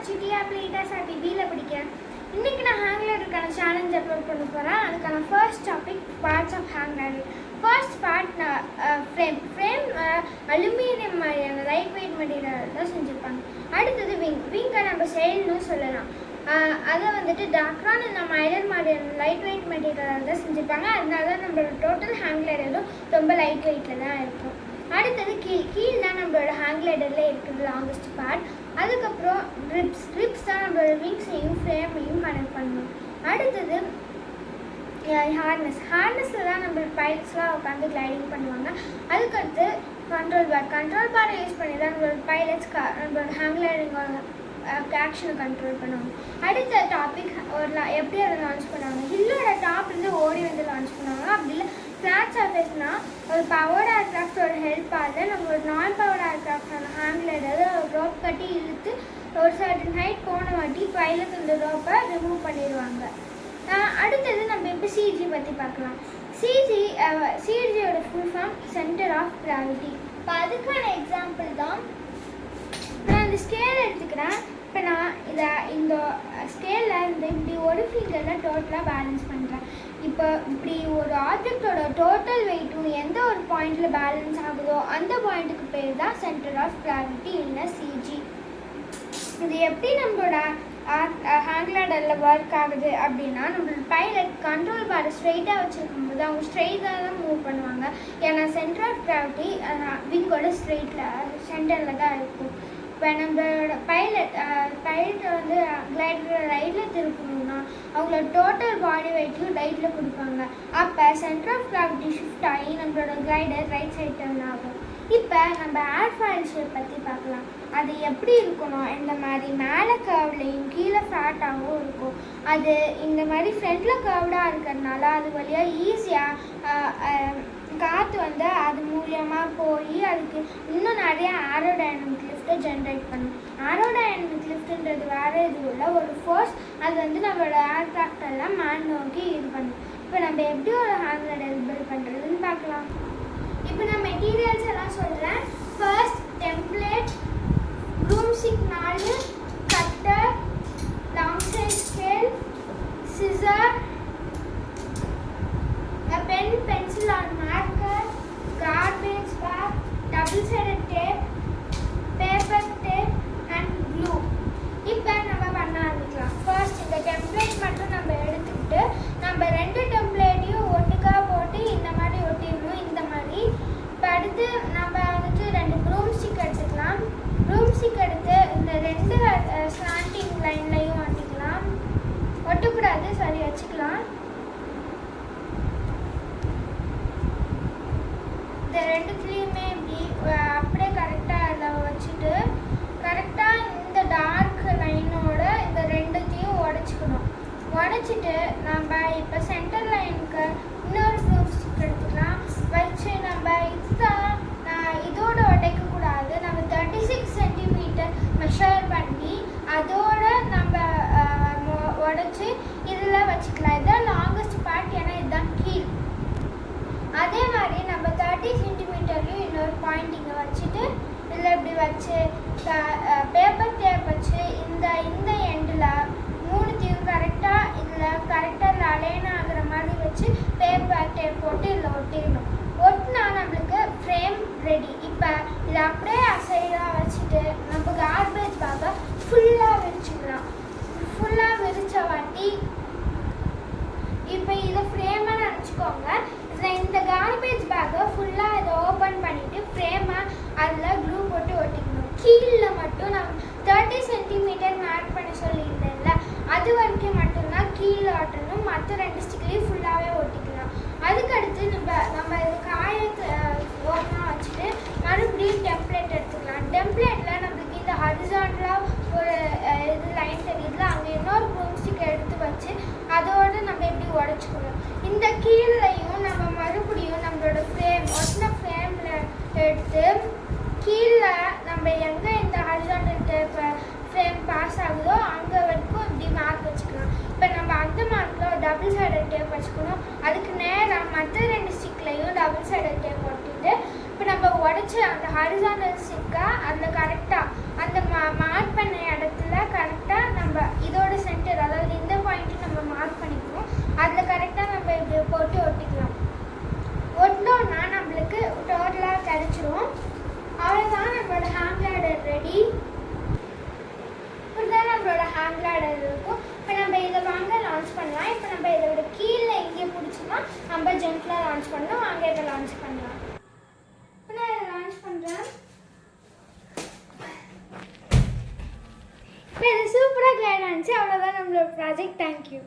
Chitti Maker படிக்கிறேன். இன்னைக்கு நான் ஹேங் லைடருக்கான சேலஞ்ச் அப்லோட் பண்ண போறேன். அதுக்கான first topic parts of hang glider. First part frame aluminium மாதிரியான லைட் வெயிட் மெட்டீரியல் தான் செஞ்சுருப்பாங்க. அடுத்தது விங்கை நம்ம செயல்னு சொல்லலாம். அதை வந்துட்டு டாக்ரான் இந்த மைலர் மாதிரியான லைட் வெயிட் மெட்டீரியல் தான் செஞ்சுருப்பாங்க. அதனால தான் நம்மளோட டோட்டல் ஹேங் லைடரும் ரொம்ப லைட் வெயிட்டில் தான் இருக்கும். அடுத்தது கீழ் தான் நம்மளோட ஹேங் லைடரில் இருக்குது லாங்கஸ்ட் பார்ட். அதுக்கப்புறம் ரிப்ஸ் தான் நம்மளோட விங்ஸையும் ஃப்ரேமையும் கனெக்ட் பண்ணணும். அடுத்தது ஹார்னஸில் தான் நம்மளோட பைலட்ஸ்லாம் உட்காந்து கிளைடிங் பண்ணுவாங்க. அதுக்கடுத்து கண்ட்ரோல் பாரை யூஸ் பண்ணி தான் நம்மளோட பைலட்ஸ் நம்மளோட ஹேங் லைடிங்கோட ஆக்ஷனை கண்ட்ரோல் பண்ணுவாங்க. அடுத்த டாபிக் எப்படி அதை லான்ச் பண்ணுவாங்க, ஹில்லோட டாப்லேருந்து ஓடி வந்து லான்ச் பண்ணுவாங்க. அப்படி இல்லை ஃப்ளாட் சர்ஃபேஸ்னால் ஒரு பவர்டு ஏர்க்ராஃப்டோட ஹெல்ப்பாக நம்மளோட நான் பவர்டு ஏர்க்ராஃப்டான ஹேங் லைடர் ரோப் கட்டி இழுத்து ஒரு சர்டன் ஹைட் போன வாட்டி பைலட் அந்த ரோப்பை ரிமூவ் பண்ணிடுவாங்க. அடுத்தது நம்ம இப்போ சிஜி பற்றி பார்க்கலாம். சிஜியோட full form centre of gravity. இப்போ அதுக்கான எக்ஸாம்பிள் தான் நான் இந்த ஸ்கேல் எடுத்துக்கிறேன். இப்போ நான் இந்த ஸ்கேலில் இப்படி ஒரு ஃபிங்கரில் டோட்டலாக பேலன்ஸ் பண்ணுறேன். இப்போ இப்படி ஒரு ஆப்ஜெக்டோட டோட்டல் வெயிட்டும் எந்த ஒரு பாயிண்டில் பேலன்ஸ் ஆகுதோ அந்த பாயிண்ட்டுக்கு பேர் தான் சென்டர் ஆஃப் கிராவிட்டி இல்லை சிஜி. இது எப்படி நம்மளோட ஹேங் லைடரில் ஒர்க் ஆகுது அப்படின்னா, நம்மளோட பைலட் கண்ட்ரோல் பாரை ஸ்ட்ரெயிட்டாக வச்சுருக்கும் போது அவங்க ஸ்ட்ரெயிட்டாக தான் மூவ் பண்ணுவாங்க. ஏன்னா சென்டர் ஆஃப் கிராவிட்டி விங்கோட சென்டரில் தான் இருக்கும். இப்போ நம்மளோட பைலட்டை வந்து கிளைடர் ரைட்டில் திருப்பணும்னா அவங்களோட டோட்டல் பாடி வெயிட்டும் ரைட்டில் கொடுப்பாங்க. அப்போ சென்டர் ஆஃப் கிராவிட்டி ஷிஃப்ட் ஆகி நம்மளோட கிளைடர் ரைட் சைட் டர்ன் ஆகும். இப்போ நம்ம ஏர்ஃபாயில் ஷேப் பற்றி பார்க்கலாம். அது எப்படி இருக்கணும், இந்த மாதிரி மேலே கர்வ்லையும் கீழே ஃப்ளாட்டாகவும் இருக்கும். அது இந்த மாதிரி ஃப்ரண்டில் கர்வ்டாக இருக்கிறதுனால அது வழியாக ஈஸியாக காற்று வந்து அது மூலியமாக போய் அதுக்கு இன்னும் நிறைய ஏரோடைனமிக் லிஃப்ட்டை ஜென்ரேட் பண்ணும். ஏரோடைனமிக் லிஃப்ட்டுன்றது வேறு எதுவும் இல்லை, ஒரு ஃபோர்ஸ். அது வந்து நம்மளோட ஏர்க்ராஃப்ட் எல்லாம் மேன் நோக்கி இது பண்ணும். இப்போ நம்ம எப்படி ஒரு ஹேங் லைடர் பில்ட் பண்ணுறதுன்னு பார்க்கலாம். இப்போ நான் மெட்டீரியல்ஸ் எல்லாம் சொல்கிறேன். First template, broomstick 4, cutter, long size scale, scissor, pen, pencil or marker, garbage bag, double sided tape, paper tape and glue. இப்போ நம்ம பண்ண ஆரம்பிக்கலாம். ஃபர்ஸ்ட் இந்த டெம்ப்ளேட் மட்டும் நம்ம எடுத்துக்கிட்டு நம்ம 2 டெம்ப்ளேட்டையும் ஒட்டுக்கா போட்டு இந்த மாதிரி ஒட்டிடணும். இந்த மாதிரி இப்போ அடுத்து நம்ம வந்துட்டு 2 ப்ரூம்ஸ்டிக் எடுத்துக்கலாம். ப்ரூம்ஸ்டிக் எடுத்து இந்த 2 ஸ்லாண்டிங் லைன்லையும் ஒட்டிக்கலாம். ஒட்டக்கூடாது, சரி வச்சுக்கலாம். இந்த 2த்துலேயுமே இப்படி அப்படியே கரெக்டாக அதில் வச்சுட்டு கரெக்டாக இந்த டார்க் லைனோட இந்த 2த்தையும் உடச்சிக்கணும். உடச்சிட்டு நம்ம இப்போ சென்டர் லைனுக்கு இன்னொரு ப்ரூம்ஸ்டிக் எடுத்துக்கலாம். வச்சு நம்ம இதுதான் இதோட உடைக்கக்கூடாது, நம்ம 36 சென்டிமீட்டர் மெஷர் பண்ணி அதோட நம்ம உடச்சி இதில் வச்சுக்கலாம். இதுதான் லாங்கஸ்ட் பார்ட், ஏன்னா இதுதான் கீழ். அதே மாதிரி நம்ம 30 சென்டிமீட்டர்லையும் இன்னொரு பாயிண்ட் இங்கே வச்சுட்டு இதில் இப்படி வச்சு பேப்பர் டேப் வச்சு இந்த எண்டில் 3த்தையும் கரெக்டாக இதில் அலைன் ஆகிற மாதிரி வச்சு பேப்பர் டேப் போட்டு இதில் ஒட்டிடணும். ஒட்டினா நம்மளுக்கு ஃப்ரேம் ரெடி. இப்போ இதை அப்படியே அசைடாக வச்சுட்டு நம்ம கார்பேஜ் பேக்கை ஃபுல்லாக விரிச்சுக்கலாம். ஃபுல்லாக விரிச்ச வாட்டி இப்போ இதை ஃப்ரேமாக நினச்சிக்கோங்க. இந்த கார்பேஜ் பேக்கை ஃபுல்லாக இதை ஓப்பன் பண்ணிவிட்டு ஃப்ரேமை அதில் க்ளூ போட்டு ஒட்டிக்கணும். கீழில் மட்டும் நம்ம 30 சென்டிமீட்டர் மார்க் பண்ணி சொல்லியிருந்தேன்ல, அது வரைக்கும் மட்டும்தான் கீழே ஒட்டணும். மற்ற 2 ஸ்டிக்லேயும் ஃபுல்லாகவே ஒட்டிக்கலாம். அதுக்கடுத்து நம்ம இது ஓப்பனாக வச்சுட்டு மறுபடியும் டெம்ப்ளேட் எடுத்துக்கலாம். டெம்ப்ளேட்டில் நம்மளுக்கு இந்த ஹரிசாண்டலாக ஒரு இது லைன் தெரியுதுல, அங்கே இன்னொரு ப்ரூம்ஸ்டிக் எடுத்து வச்சு அதோடு நம்ம எப்படி உடச்சிக்கணும். இந்த கீழையும் நம்ம மறுபடியும் நம்மளோட ஒட்டின ஃப்ரேமில் எடுத்து கீழே நம்ம எங்கே இந்த ஹரிசாண்டல் டேப்பை ஃப்ரேம் பாஸ் ஆகுதோ அங்கே வரைக்கும் இப்படி மார்க் வச்சுக்கலாம். இப்போ நம்ம அந்த மார்க்கில் ஒரு டபுள் சைடட் டேப் வச்சுக்கணும். அதுக்கு நேராக மற்ற 2 ஸ்டிக்லையும் டபுள் சைடட் டேப் ஒட்டிட்டு இப்போ நம்ம உடச்சி அந்த ஹரிசாண்டல் ஸ்டிக்கை அதில் கரெக்டாக அந்த மார்க் பண்ண இடத்துல கரெக்டாக இது சூப்பராக கிளைட் ஆனிச்சு. அவ்வளோதான் நம்மளோட ப்ராஜெக்ட். தேங்க்யூ.